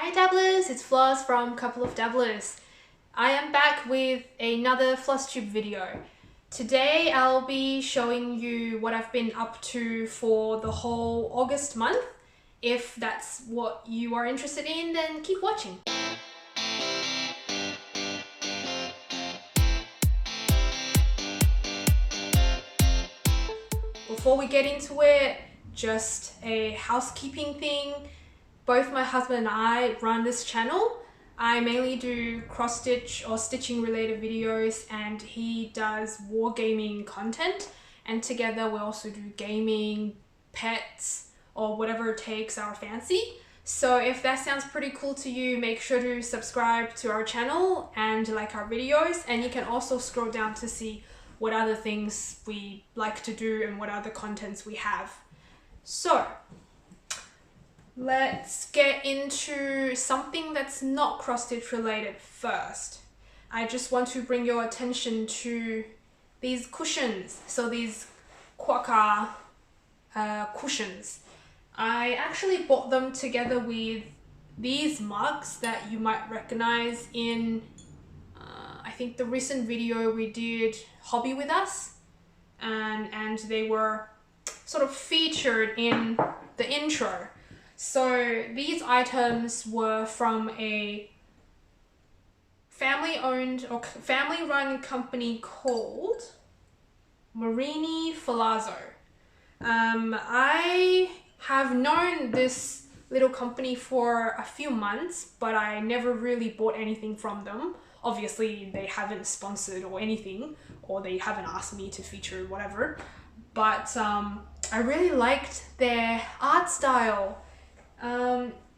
Hi Dabblers, it's Floz from Couple of Dabblers. I am back with another Flosstube video. Today I'll be showing you what I've been up to for the whole August month. If that's what you are interested in, then keep watching. Before we get into it, just a housekeeping thing. Both my husband and I run this channel. I mainly do cross stitch or stitching related videos, and he does wargaming content, and together we also do gaming, pets, or whatever takes our fancy. So if that sounds pretty cool to you, make sure to subscribe to our channel and like our videos, and you can also scroll down to see what other things we like to do and what other contents we have. So let's get into something that's not cross-stitch related first. I just want to bring your attention to these cushions. So these Quokka cushions. I actually bought them together with these mugs that you might recognize in I think the recent video we did Hobby with Us, and they were sort of featured in the intro. So these items were from a family-owned or family-run company called Marini Filazzo. I have known this little company for a few months, but I never really bought anything from them. Obviously, they haven't sponsored or anything, or they haven't asked me to feature whatever. But I really liked their art style.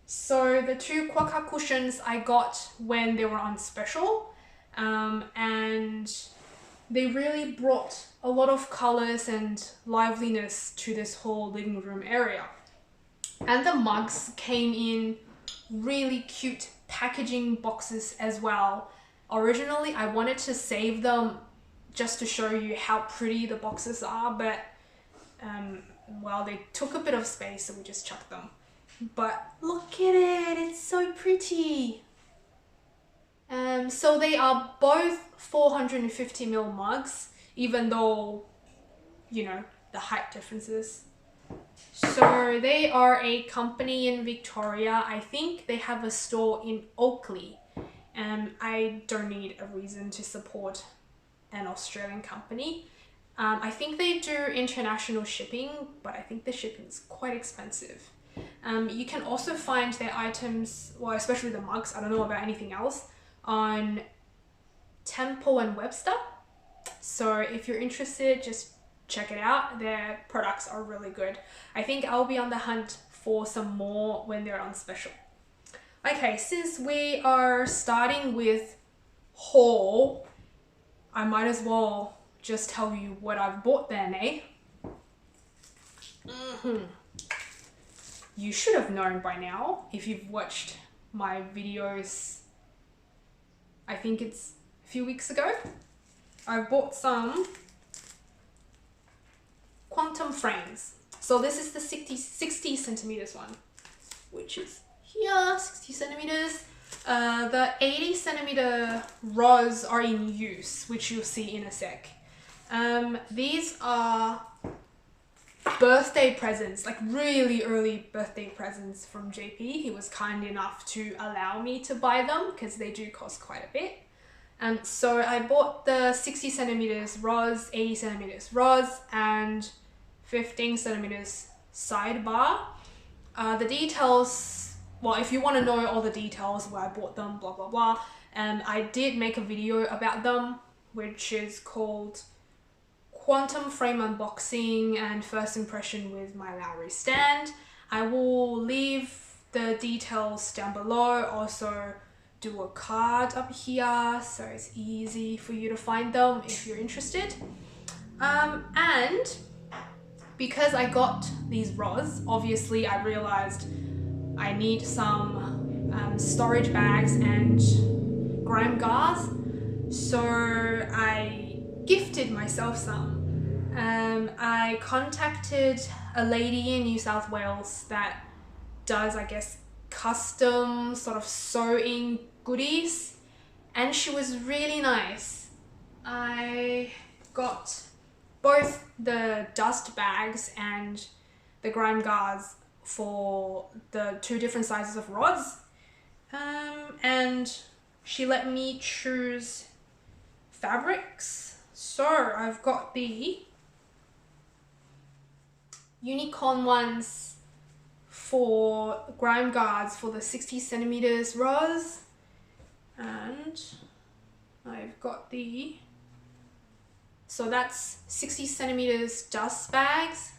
So the two Quokka cushions I got when they were on special, and they really brought a lot of colors and liveliness to this whole living room area. And the mugs came in really cute packaging boxes as well. Originally, I wanted to save them just to show you how pretty the boxes are, but well, they took a bit of space, so we just chucked them. But look at it, it's so pretty. So they are both 450ml mugs, even though, you know, the height differences. So they are a company in Victoria. I think they have a store in Oakley. I don't need a reason to support an Australian company. I think they do international shipping, but I think the shipping is quite expensive. You can also find their items, well, especially the mugs, I don't know about anything else, on Temple and Webster. So if you're interested, just check it out. Their products are really good. I think I'll be on the hunt for some more when they're on special. Okay, since we are starting with haul, I might as well just tell you what I've bought then, eh? You should have known by now if you've watched my videos. I think it's a few weeks ago. I bought some quantum frames. So this is the 60 centimeters one, which is here, 60 centimeters. The 80 centimeter rods are in use, which you'll see in a sec. These are birthday presents, like really early birthday presents from JP. He was kind enough to allow me to buy them because they do cost quite a bit. So I bought the 60 centimeters rods, 80 centimeters rods, and 15 centimeters sidebar. The details, well, if you want to know all the details where I bought them, blah blah blah, I did make a video about them, which is called Quantum Frame Unboxing and First Impression with my Lowry stand. I will leave the details down below, also do a card up here so it's easy for you to find them if you're interested. And because I got these rods, obviously I realized I need some storage bags and grime gauze, so I gifted myself some. I contacted a lady in New South Wales that does, I guess, custom sort of sewing goodies, and she was really nice. I got both the dust bags and the grime guards for the 2 different sizes of rods, and she let me choose fabrics. So I've got the unicorn ones for grime guards for the 60 centimeters rods, and I've got the, so that's 60 centimeters dust bags,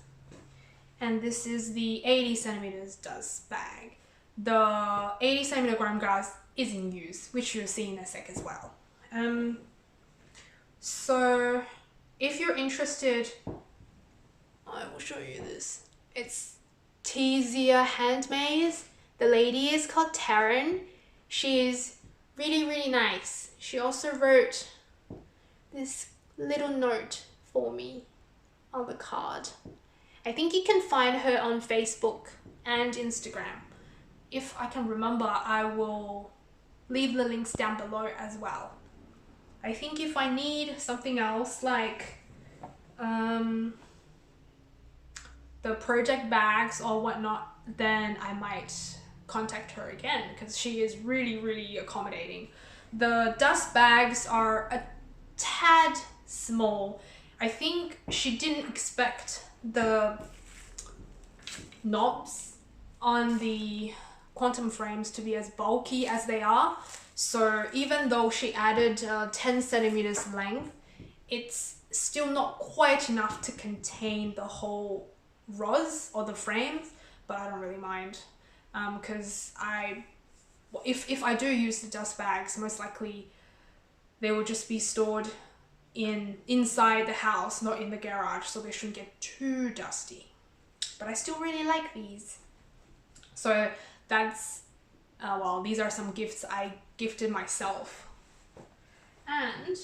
and this is the 80 centimeters dust bag. The 80 centimeter grime guards is in use, which you'll see in a sec as well. So if you're interested, I will show you this. It's T.Zir Handmades. The lady is called Taryn. She is really, really nice. She also wrote this little note for me on the card. I think you can find her on Facebook and Instagram. If I can remember, I will leave the links down below as well. I think if I need something else like the project bags or whatnot, then I might contact her again, because she is really, really accommodating. The dust bags are a tad small. I think she didn't expect the knobs on the quantum frames to be as bulky as they are. So even though she added 10 centimeters length, it's still not quite enough to contain the whole rods or the frames, but I don't really mind, because if I do use the dust bags, most likely they will just be stored inside the house, not in the garage, so they shouldn't get too dusty. But I still really like these. So that's well, these are some gifts I gifted myself. And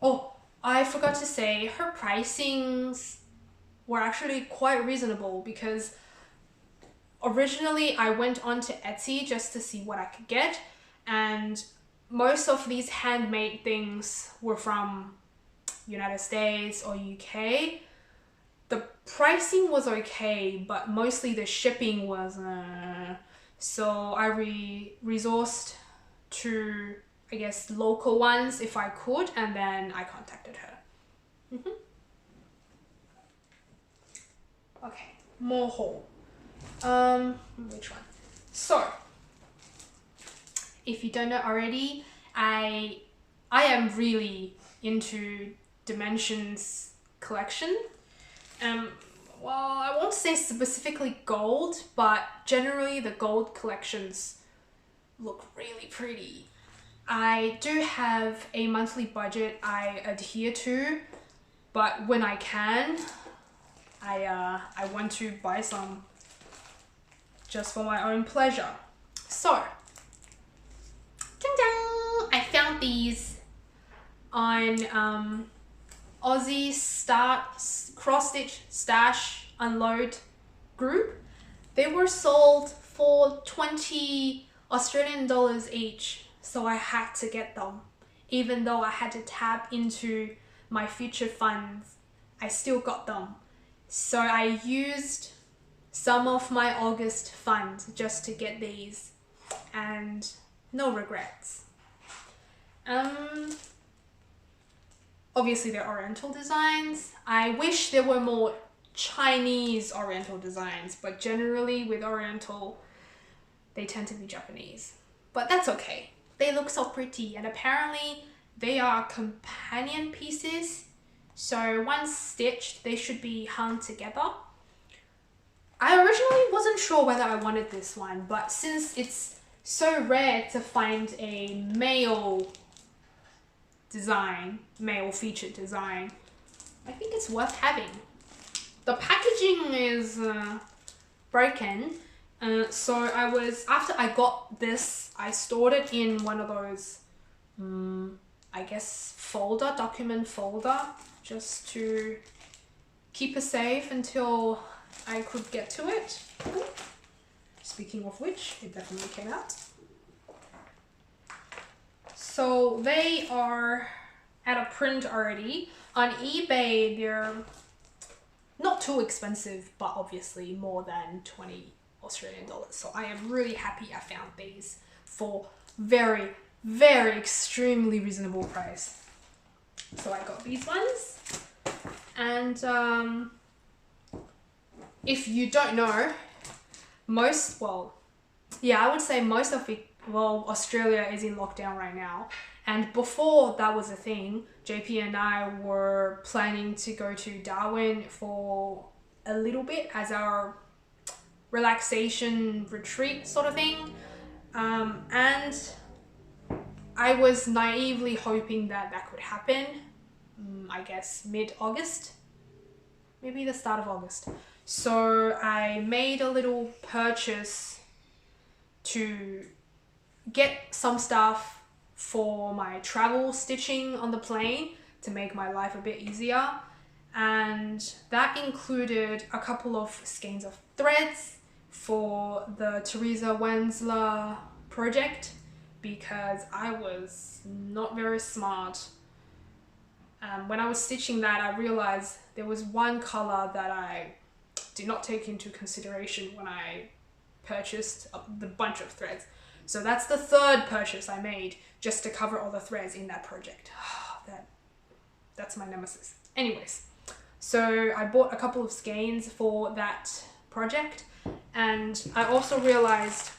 oh, I forgot to say, her pricings were actually quite reasonable, because originally I went onto Etsy just to see what I could get, and most of these handmade things were from United States or UK. The pricing was okay, but mostly the shipping was so I resourced to, I guess, local ones if I could, and then I contacted her. Okay, more haul. Which one? So, if you don't know already, I am really into Dimensions collection. Well, I won't say specifically gold, but generally the gold collections look really pretty. I do have a monthly budget I adhere to, but when I can, I want to buy some just for my own pleasure. So, ding-dong! I found these on Aussie cross-stitch stash unload group. They were sold for 20 Australian dollars each, so I had to get them. Even though I had to tap into my future funds, I still got them. So I used some of my August funds just to get these, and no regrets. Obviously they're Oriental designs. I wish there were more Chinese Oriental designs, but generally with Oriental, they tend to be Japanese. But that's okay. They look so pretty, and apparently they are companion pieces. So once stitched, they should be hung together. I originally wasn't sure whether I wanted this one, but since it's so rare to find a male featured design, I think it's worth having. The packaging is broken, so after I got this, I stored it in one of those, I guess, document folder, just to keep it safe until I could get to it. Speaking of which, it definitely came out. So they are at a print already. On eBay, they're not too expensive, but obviously more than 20 Australian dollars. So I am really happy I found these for very, very extremely reasonable price. So I got these ones. And if you don't know, I would say most of it, Australia is in lockdown right now. And before that was a thing, JP and I were planning to go to Darwin for a little bit as our relaxation retreat sort of thing. And I was naively hoping that that could happen, I guess mid-August, maybe the start of August. So I made a little purchase to get some stuff for my travel stitching on the plane to make my life a bit easier. And that included a couple of skeins of threads for the T.Zir Handmades project, because I was not very smart. When I was stitching that, I realized there was one color that I did not take into consideration when I purchased the bunch of threads. So that's the third purchase I made just to cover all the threads in that project. That's my nemesis. Anyways, so I bought a couple of skeins for that project, and I also realized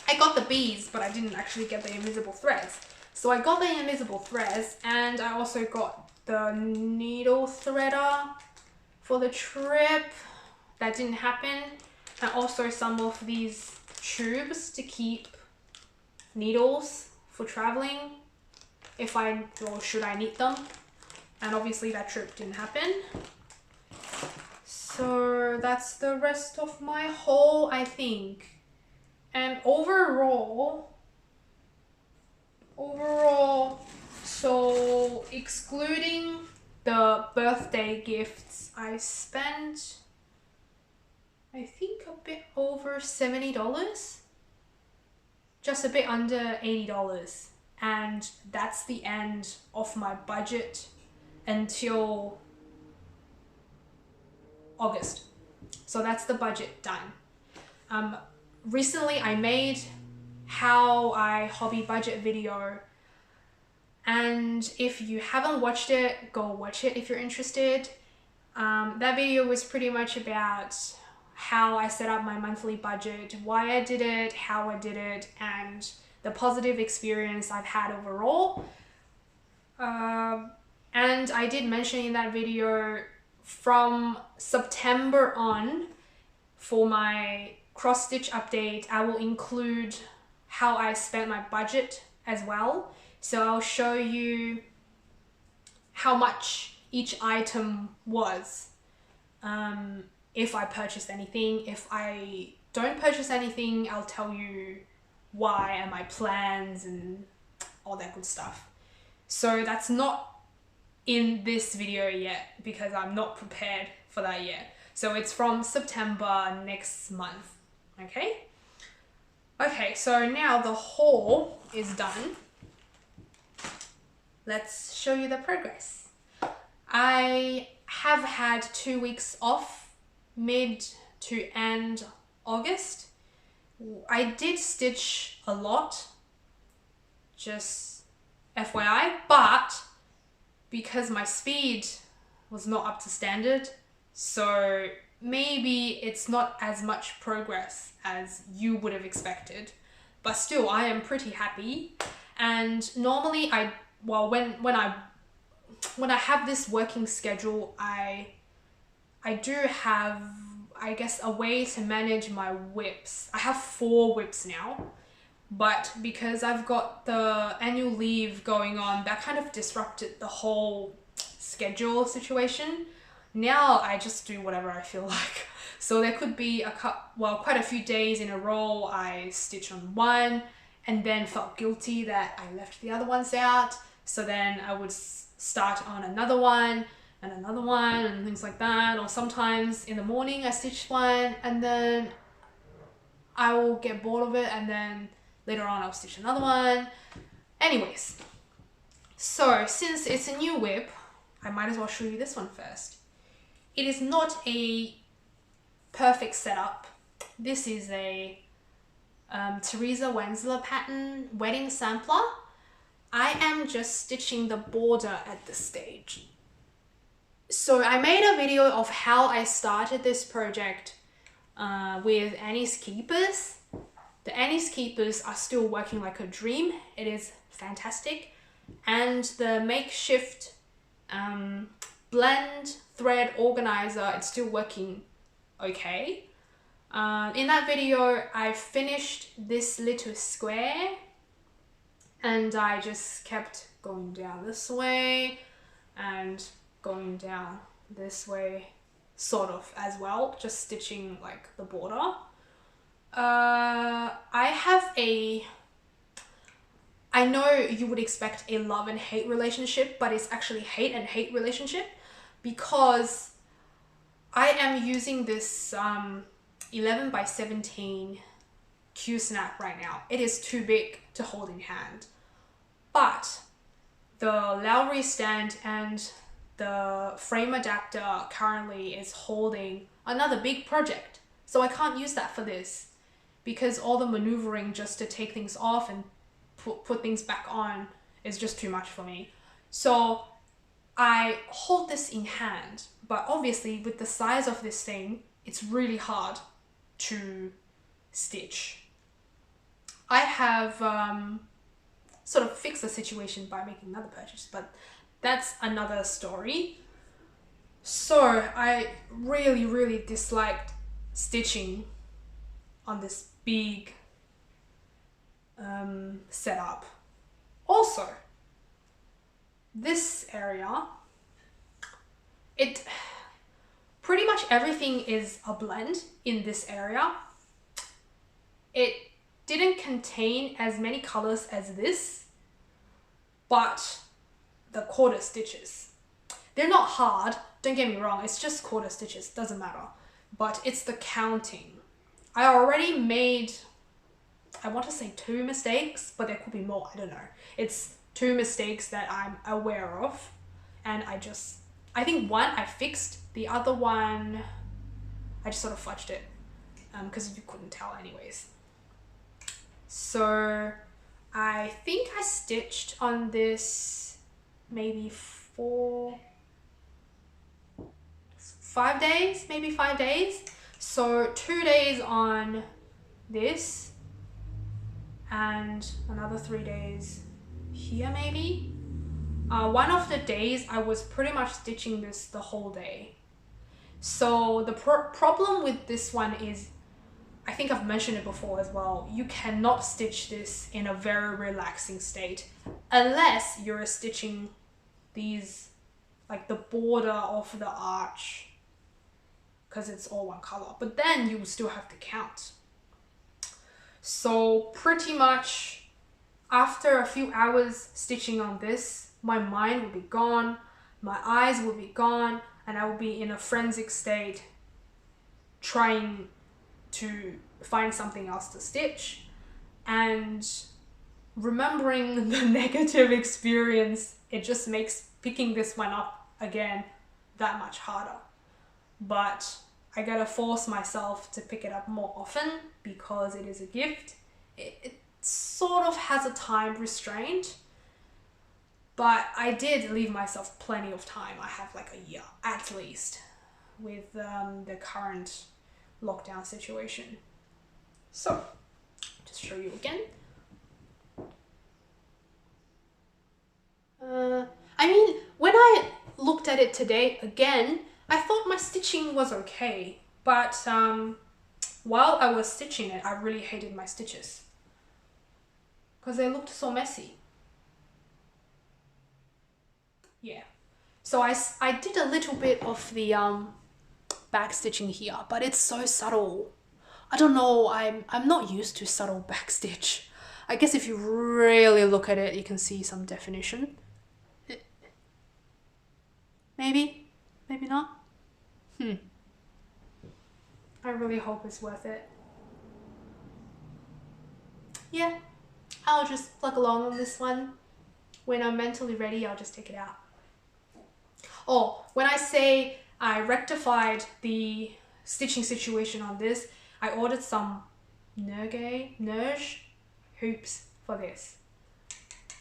I got the beads, but I didn't actually get the invisible threads. So I got the invisible threads, and I also got the needle threader for the trip. That didn't happen. And also some of these tubes to keep needles for traveling should I need them. And obviously that trip didn't happen. So that's the rest of my haul, I think. And overall, so excluding the birthday gifts, I spent, I think, a bit over $70. Just a bit under $80. And that's the end of my budget until August. So that's the budget done. Recently I made how I hobby budget video, and if you haven't watched it, go watch it if you're interested. That video was pretty much about how I set up my monthly budget, why I did it, how I did it, and the positive experience I've had overall. And I did mention in that video, from September on, for my cross stitch update, I will include how I spent my budget as well. So I'll show you how much each item was. If I purchased anything. If I don't purchase anything, I'll tell you why and my plans and all that good stuff. So that's not in this video yet because I'm not prepared for that yet. So it's from September next month, okay? Okay, so now the haul is done. Let's show you the progress. I have had 2 weeks off, mid to end August. I did stitch a lot, just FYI, but because my speed was not up to standard, so maybe it's not as much progress as you would have expected, but still I am pretty happy. And normally when I have this working schedule, I do have, I guess, a way to manage my whips. I have 4 whips now, but because I've got the annual leave going on, that kind of disrupted the whole schedule situation. Now I just do whatever I feel like. So there could be quite a few days in a row I stitch on one and then felt guilty that I left the other ones out. So then I would start on another one and things like that. Or sometimes in the morning I stitched one and then I will get bored of it and then later on I'll stitch another one. Anyways, so since it's a new whip, I might as well show you this one first. It is not a perfect setup. This is a T.Zir pattern wedding sampler. I am just stitching the border at this stage. So I made a video of how I started this project with Annie's Keepers. The Annie's Keepers are still working like a dream. It is fantastic. And the makeshift blend thread organizer, it's still working okay. In that video, I finished this little square and I just kept going down this way and going down this way sort of as well, just stitching like the border. I know you would expect a love and hate relationship, but it's actually hate and hate relationship because I am using this 11 by 17 Q-snap right now. It is too big to hold in hand, but the Lowry stand and the frame adapter currently is holding another big project. So I can't use that for this because all the maneuvering just to take things off and put things back on is just too much for me. So I hold this in hand, but obviously with the size of this thing, it's really hard to stitch. I have sort of fixed the situation by making another purchase, but that's another story. So I really disliked stitching on this big setup. Also, this area, pretty much everything is a blend in this area. It didn't contain as many colors as this, but the quarter stitches, they're not hard, don't get me wrong, it's just quarter stitches, doesn't matter, but it's the counting. I already made, I want to say 2 mistakes, but there could be more, I don't know. It's 2 mistakes that I'm aware of, and I think one I fixed, the other one I just sort of fudged it because you couldn't tell anyways. So I think I stitched on this maybe 5 days, maybe 5 days. So 2 days on this and another 3 days here maybe. One of the days I was pretty much stitching this the whole day. So the problem with this one is, I think I've mentioned it before as well, you cannot stitch this in a very relaxing state unless you're stitching these, like the border of the arch, because it's all one color, but then you still have to count. So pretty much after a few hours stitching on this, my mind will be gone, my eyes will be gone, and I will be in a frenzic state trying to find something else to stitch. And remembering the negative experience, it just makes picking this one up again that much harder. But I gotta force myself to pick it up more often because it is a gift. It sort of has a time restraint, but I did leave myself plenty of time. I have like a year at least with the current lockdown situation. So just show you again. I mean, when I looked at it today again, I thought my stitching was okay, but while I was stitching it, I really hated my stitches because they looked so messy. Yeah, so I did a little bit of the back stitching here, but it's so subtle. I don't know, I'm not used to subtle back stitch. I guess if you really look at it, you can see some definition. Maybe not. I really hope it's worth it. yeah, I'll just plug along on this one. When I'm mentally ready, I'll just take it out. Oh, when I say I rectified the stitching situation on this, I ordered some Nerge hoops for this.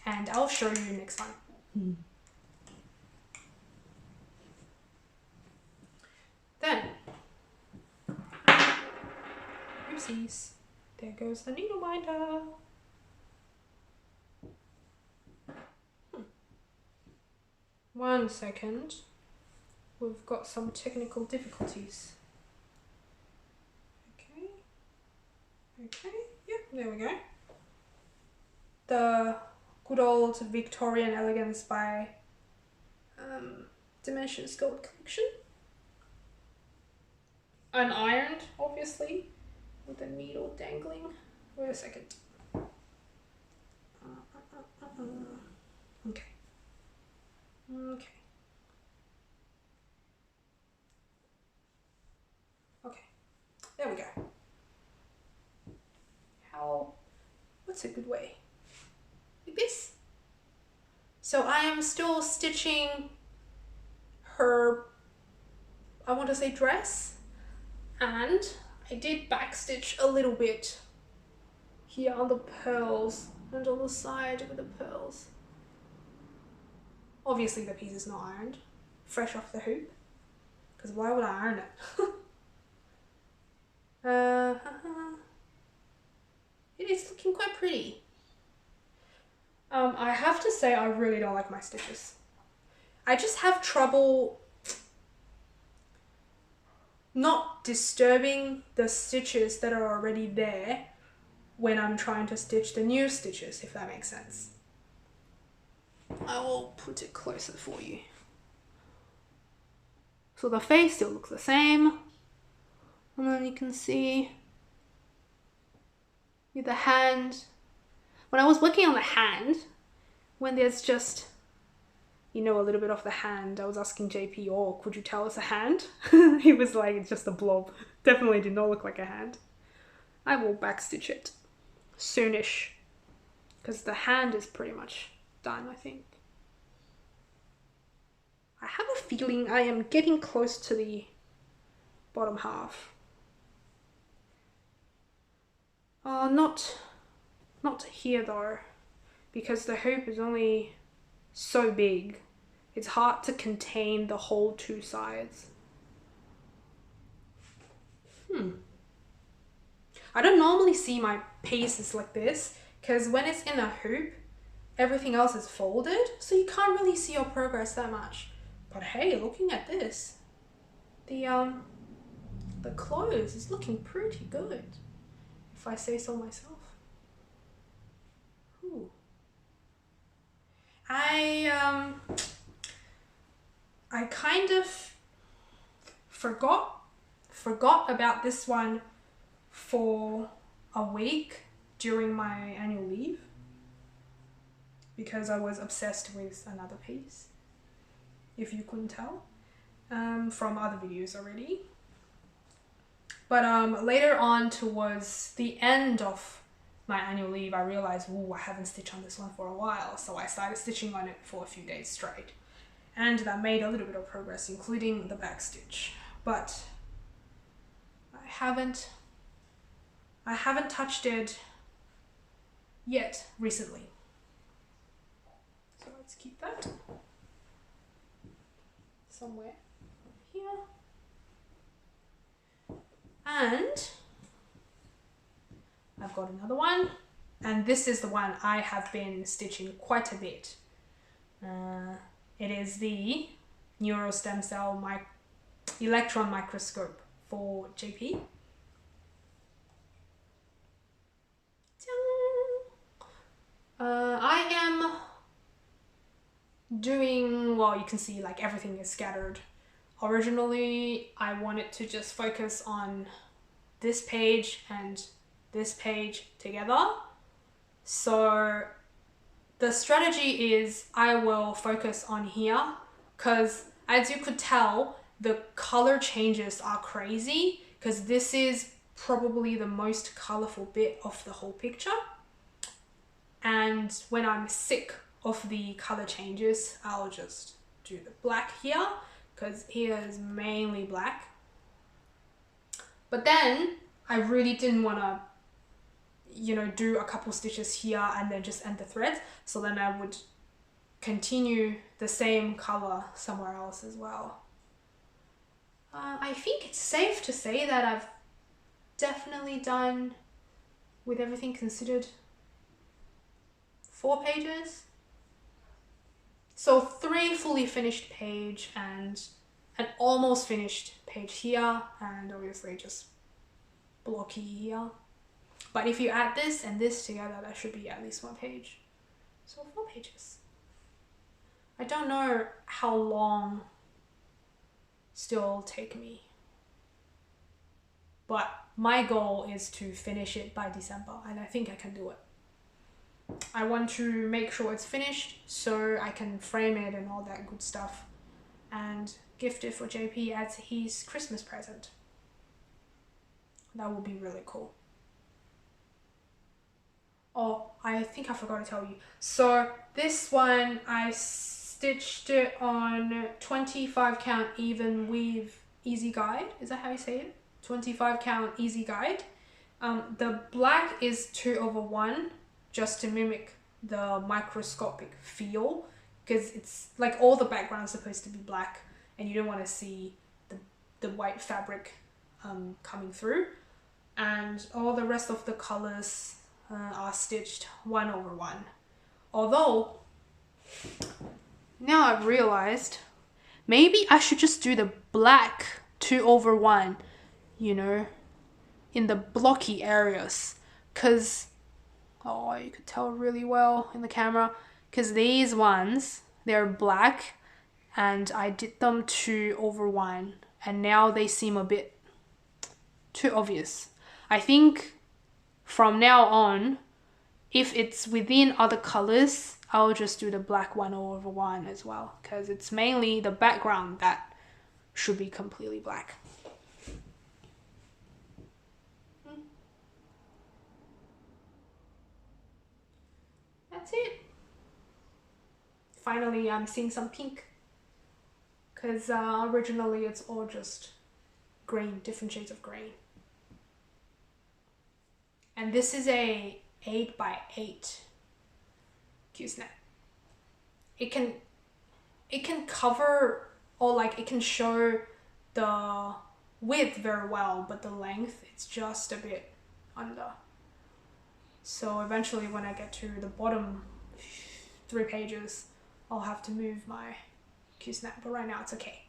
And I'll show you next one. Then, oopsies, there goes the needle binder. One second, we've got some technical difficulties. Okay, yep, there we go. The good old Victorian Elegance by Dimensions Gold Collection. Unironed, obviously, with the needle dangling. Wait a second. Okay. Okay, there we go. What's a good way? Like this. So I am still stitching her, I want to say dress, and I did backstitch a little bit here on the pearls and on the side with the pearls. Obviously the piece is not ironed, fresh off the hoop, because why would I iron it? It is looking quite pretty. I have to say I really don't like my stitches. I just have trouble not disturbing the stitches that are already there when I'm trying to stitch the new stitches, if that makes sense. I will put it closer for you. So the face still looks the same. And then you can see with the hand. When I was working on the hand, when there's just, you know, a little bit of the hand, I was asking JP, oh, could you tell us a hand? He was like, it's just a blob. Definitely did not look like a hand. I will backstitch it soonish, because the hand is pretty much done, I think. I have a feeling I am getting close to the bottom half. Not here though, because the hoop is only so big. It's hard to contain the whole two sides. I don't normally see my pieces like this, because when it's in a hoop, everything else is folded, so you can't really see your progress that much. But hey, looking at this, the clothes is looking pretty good, if I say so myself. Ooh. I kind of forgot about this one for a week during my annual leave, because I was obsessed with another piece, if you couldn't tell from other videos already. But later on, towards the end of my annual leave, I realized, ooh, I haven't stitched on this one for a while, so I started stitching on it for a few days straight, and that made a little bit of progress, including the back stitch. But I haven't touched it yet recently. So let's keep that somewhere here. And I've got another one, and this is the one I have been stitching quite a bit. It is the Neuro Stem Cell Electron Microscope for JP. I am doing, well, you can see like everything is scattered. Originally, I wanted to just focus on this page and this page together. So the strategy is I will focus on here, because as you could tell, the color changes are crazy, because this is probably the most colorful bit of the whole picture. And when I'm sick of the color changes, I'll just do the black here, because here is mainly black. But then I really didn't want to, you know, do a couple stitches here and then just end the thread. So then I would continue the same color somewhere else as well. I think it's safe to say that I've definitely done, with everything considered, 4 pages. So 3 fully finished page and an almost finished page here, and obviously just blocky here. But if you add this and this together, that should be at least 1 page. So 4 pages. I don't know how long still will take me, but my goal is to finish it by December, and I think I can do it. I want to make sure it's finished so I can frame it and all that good stuff and gift it for JP as his Christmas present. That would be really cool. Oh, I think I forgot to tell you. So this one, I stitched it on 25 count even weave easy guide. Is that how you say it? 25 count easy guide. The black is 2/1, just to mimic the microscopic feel, because it's like all the background is supposed to be black and you don't want to see the white fabric coming through. And all the rest of the colors are stitched 1/1. Although now I've realized maybe I should just do the black 2/1, you know, in the blocky areas, because oh, you could tell really well in the camera, because these ones, they're black and I did them 2/1 and now they seem a bit too obvious. I think from now on, if it's within other colors, I'll just do the black 1/1 as well, because it's mainly the background that should be completely black. That's it. Finally, I'm seeing some pink, because originally it's all just green, different shades of green. And this is a 8x8 Q-snap. It can cover, or like it can show the width very well, but the length, it's just a bit under. So eventually when I get to the bottom 3 pages, I'll have to move my Q-snap, but right now it's okay.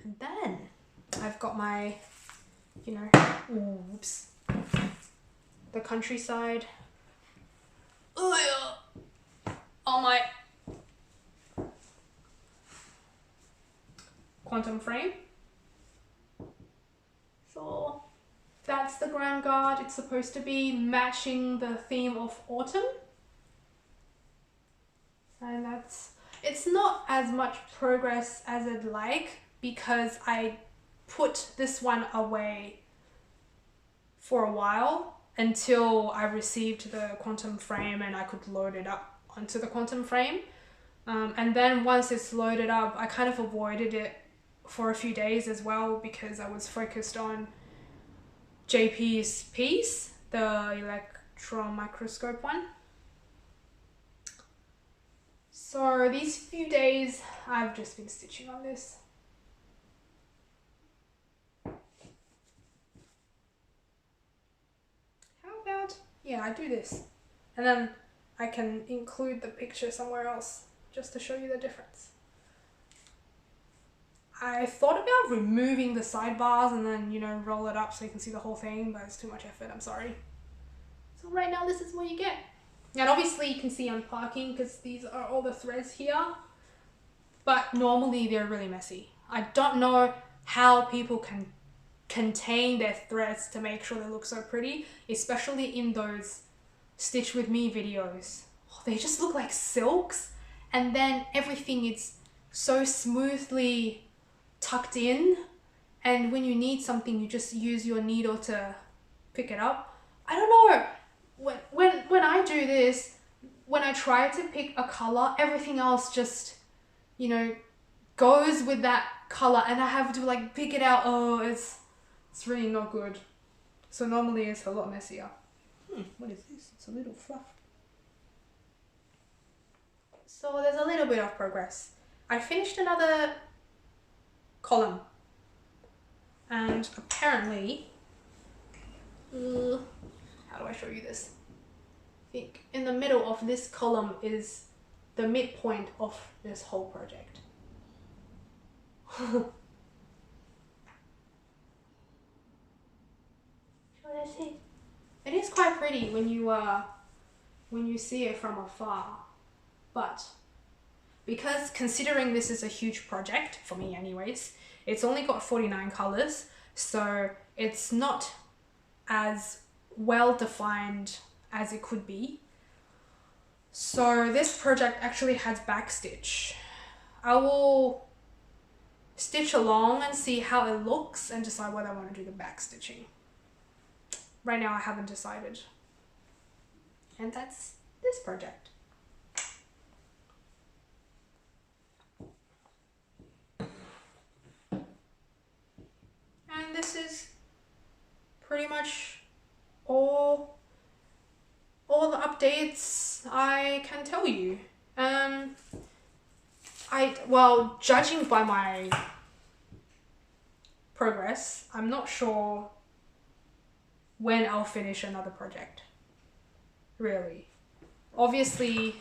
And then I've got my, you know, oops, the countryside on my quantum frame. So that's the Grand Guard. It's supposed to be matching the theme of autumn. And it's not as much progress as I'd like, because I put this one away for a while until I received the quantum frame and I could load it up onto the quantum frame. And then once it's loaded up, I kind of avoided it for a few days as well, because I was focused on JP's piece, the electron microscope one. So these few days I've just been stitching on this. How about, yeah, I do this and then I can include the picture somewhere else just to show you the difference. I thought about removing the sidebars and then, you know, roll it up so you can see the whole thing, but it's too much effort, I'm sorry. So right now this is what you get. And obviously you can see I'm parking because these are all the threads here, but normally they're really messy. I don't know how people can contain their threads to make sure they look so pretty, especially in those Stitch With Me videos. Oh, they just look like silks, and then everything is so smoothly tucked in, and when you need something you just use your needle to pick it up. I don't know. When I do this, when I try to pick a color, everything else just, you know, goes with that color, and I have to like pick it out. Oh, it's really not good. So normally it's a lot messier. What is this? It's a little fluff. So there's a little bit of progress. I finished another column, and apparently, how do I show you this? I think in the middle of this column is the midpoint of this whole project. So that's it. It is quite pretty when you see it from afar, but because considering this is a huge project, for me anyways, it's only got 49 colors, so it's not as well defined as it could be. So this project actually has backstitch. I will stitch along and see how it looks and decide whether I want to do the backstitching. Right now I haven't decided. And that's this project. And this is pretty much all the updates I can tell you. Well, judging by my progress, I'm not sure when I'll finish another project. Really. Obviously,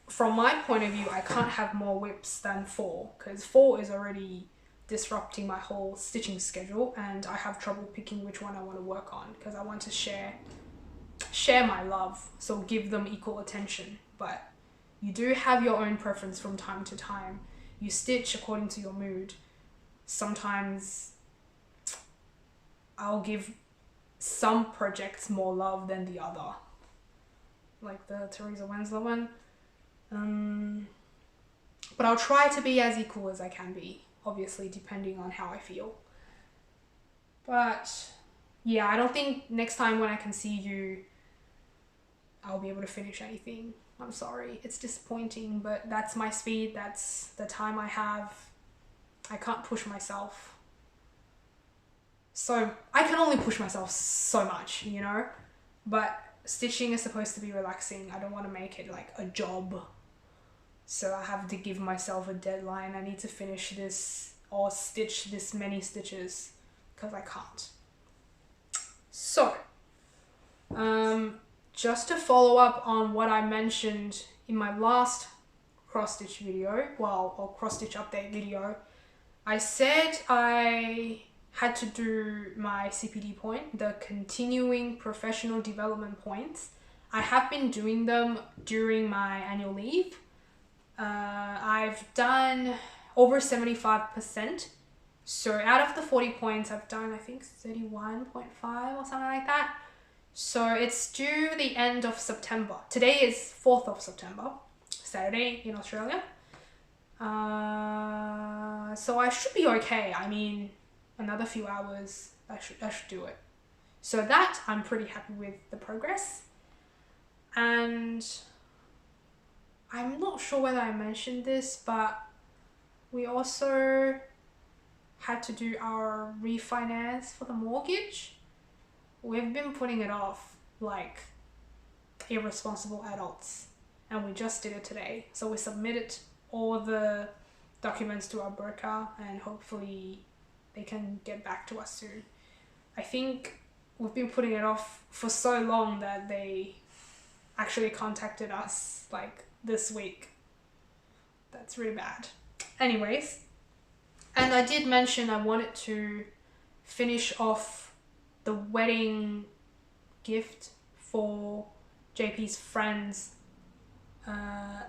from my point of view, I can't have more whips than 4, because 4 is already disrupting my whole stitching schedule, and I have trouble picking which one I want to work on, because I want to share my love, so give them equal attention. But you do have your own preference from time to time. You stitch according to your mood. Sometimes I'll give some projects more love than the other, like the Teresa Wensler one. But I'll try to be as equal as I can be, obviously depending on how I feel. But yeah, I don't think next time when I can see you, I'll be able to finish anything. I'm sorry, it's disappointing, but that's my speed, that's the time I have. I can't push myself. So I can only push myself so much, you know? But stitching is supposed to be relaxing. I don't want to make it like a job. So I have to give myself a deadline. I need to finish this or stitch this many stitches, because I can't. So, just to follow up on what I mentioned in my last cross-stitch video, or cross-stitch update video, I said I had to do my CPD point, the continuing professional development points. I have been doing them during my annual leave. I've done over 75%. So out of the 40 points, I've done, I think, 31.5 or something like that. So it's due the end of September. Today is 4th of September, Saturday in Australia. So I should be okay. I mean, another few hours, I should do it. So that, I'm pretty happy with the progress. And I'm not sure whether I mentioned this, but we also had to do our refinance for the mortgage. We've been putting it off like irresponsible adults, and we just did it today. So we submitted all the documents to our broker, and hopefully they can get back to us soon. I think we've been putting it off for so long that they actually contacted us like this week. That's really bad. Anyways, and I did mention I wanted to finish off the wedding gift for JP's friends.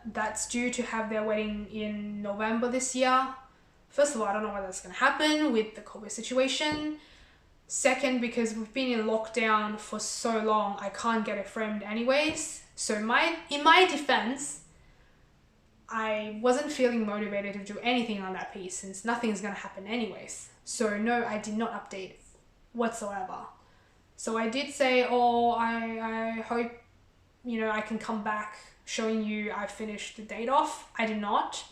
That's due to have their wedding in November this year. First of all, I don't know whether that's going to happen with the COVID situation. Second, because we've been in lockdown for so long, I can't get it framed anyways. So in my defense, I wasn't feeling motivated to do anything on that piece since nothing is going to happen anyways. So no, I did not update whatsoever. So I did say, oh, I hope, you know, I can come back showing you I finished the date off. I did not.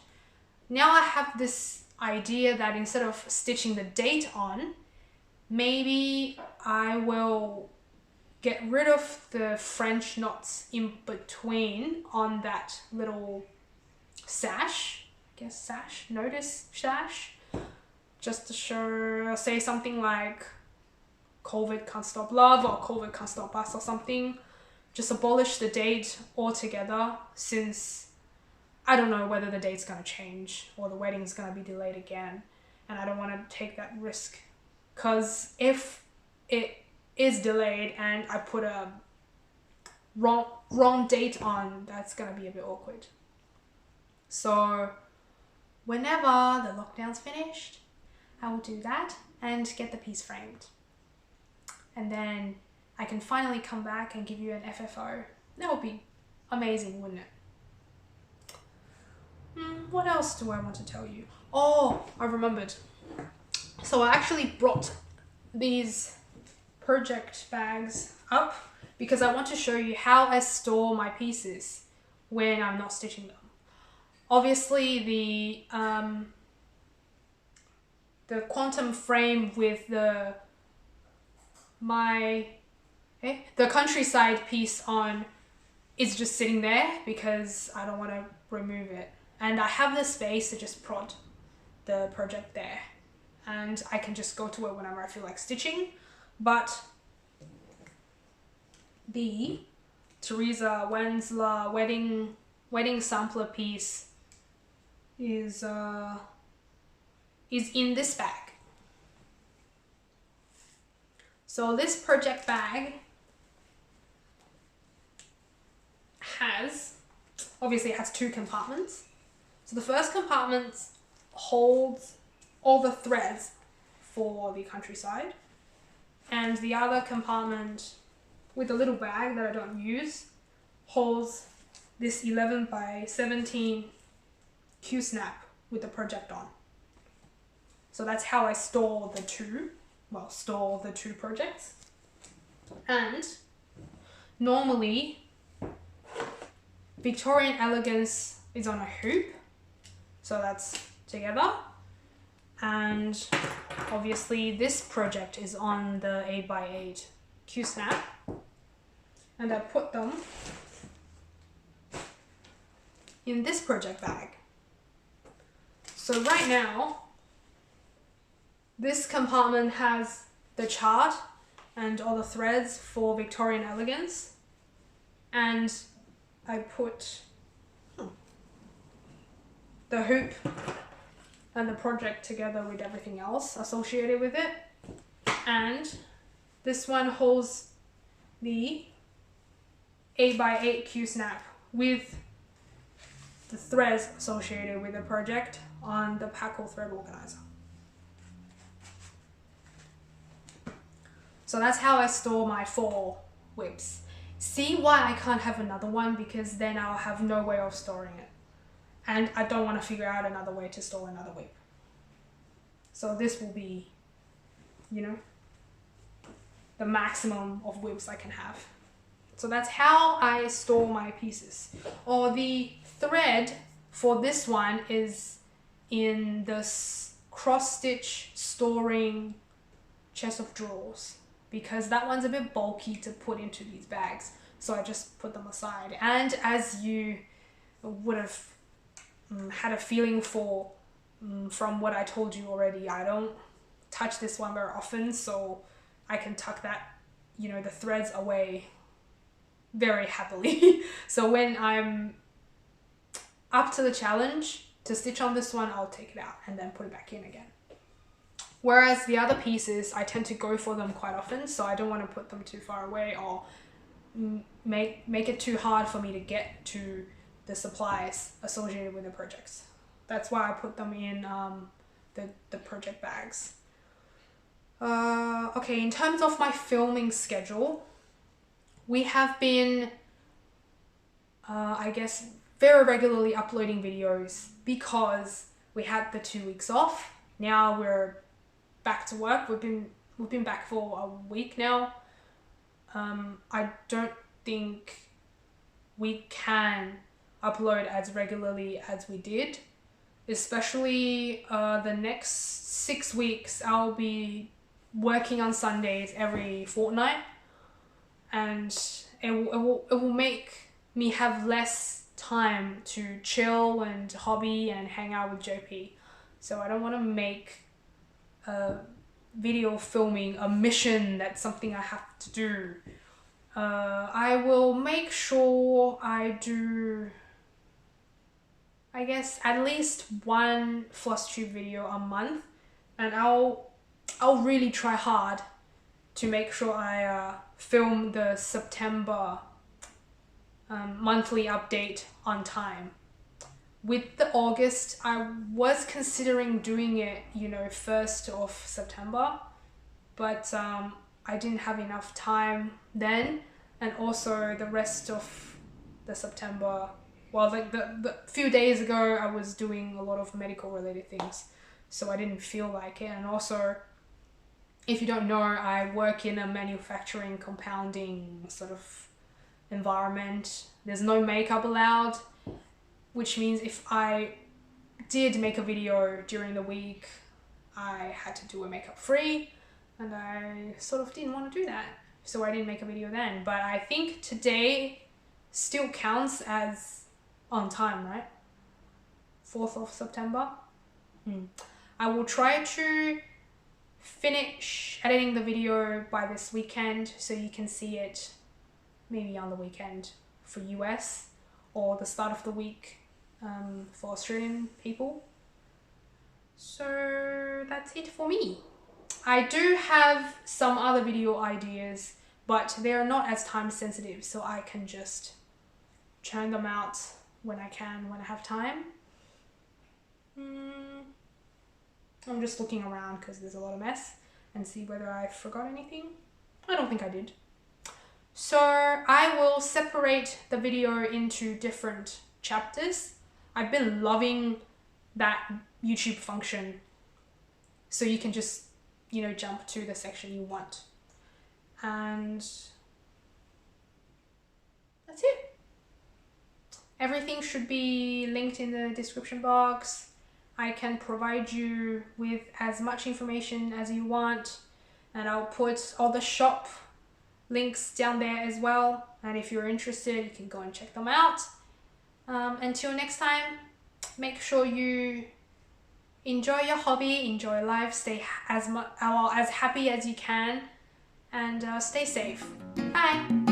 Now I have this idea that instead of stitching the date on, maybe I will get rid of the French knots in between on that little sash, I guess sash, notice sash, just to show, say something like COVID can't stop love or COVID can't stop us or something. Just abolish the date altogether, since I don't know whether the date's going to change or the wedding's going to be delayed again, and I don't want to take that risk, because if it is delayed and I put a wrong date on, that's going to be a bit awkward. So whenever the lockdown's finished, I will do that and get the piece framed, and then I can finally come back and give you an FFO. That would be amazing, wouldn't it? What else do I want to tell you? Oh, I remembered. So I actually brought these project bags up because I want to show you how I store my pieces when I'm not stitching them. Obviously, the quantum frame with the countryside piece on is just sitting there because I don't want to remove it. And I have the space to just prod the project there. And I can just go to it whenever I feel like stitching. But the Theresa Wenzler wedding sampler piece is in this bag. So this project bag obviously it has two compartments. So the first compartment holds all the threads for the countryside, and the other compartment with a little bag that I don't use holds this 11 by 17 Q-snap with the project on. So that's how I store the two projects. And normally Victorian Elegance is on a hoop, so that's together, and obviously this project is on the 8x8 Q-snap, and I put them in this project bag. So right now this compartment has the chart and all the threads for Victorian Elegance, and I put the hoop and the project together with everything else associated with it. And this one holds the 8x8 Q-snap with the threads associated with the project on the Packle thread organizer. So that's how I store my 4 whips. See why I can't have another one? Because then I'll have no way of storing it. And I don't want to figure out another way to store another whip. So this will be, you know, the maximum of whips I can have. So that's how I store my pieces. Or the thread for this one is in this cross-stitch storing chest of drawers, because that one's a bit bulky to put into these bags. So I just put them aside. And as you would have had a feeling for from what I told you already, I don't touch this one very often, so I can tuck that, you know, the threads away very happily. So when I'm up to the challenge to stitch on this one, I'll take it out and then put it back in again. Whereas the other pieces, I tend to go for them quite often, so I don't want to put them too far away or make it too hard for me to get to the supplies associated with the projects. That's why I put them in the project bags. Okay, in terms of my filming schedule, we have been, I guess, very regularly uploading videos because we had the 2 weeks off. Now we're back to work. We've been back for a week now, I don't think we can upload as regularly as we did, especially the next 6 weeks. I'll be working on Sundays every fortnight, and it will make me have less time to chill and hobby and hang out with JP. So I don't want to make video filming a mission. That's something I have to do. I will make sure I do, I guess, at least one Flosstube video a month, and I'll really try hard to make sure I film the September monthly update on time. With the August, I was considering doing it, 1st of September, but I didn't have enough time then, and also the rest of the September, well, like the few days ago, I was doing a lot of medical related things, so I didn't feel like it. And also, if you don't know, I work in a manufacturing compounding sort of environment. There's no makeup allowed, which means if I did make a video during the week, I had to do a makeup free, and I sort of didn't want to do that, so I didn't make a video then. But I think today still counts as on time, right? 4th of September. I will try to finish editing the video by this weekend, so you can see it maybe on the weekend for US, or the start of the week for Australian people. So that's it for me. I do have some other video ideas, but they're not as time sensitive, so I can just churn them out when I can, when I have time. I'm just looking around because there's a lot of mess, and see whether I forgot anything. I don't think I did. So I will separate the video into different chapters. I've been loving that YouTube function, so you can just, jump to the section you want. And that's it. Everything should be linked in the description box. I can provide you with as much information as you want, and I'll put all the shop links down there as well. And if you're interested, you can go and check them out. Until next time, make sure you enjoy your hobby, enjoy life, stay as happy as you can, and stay safe. Bye!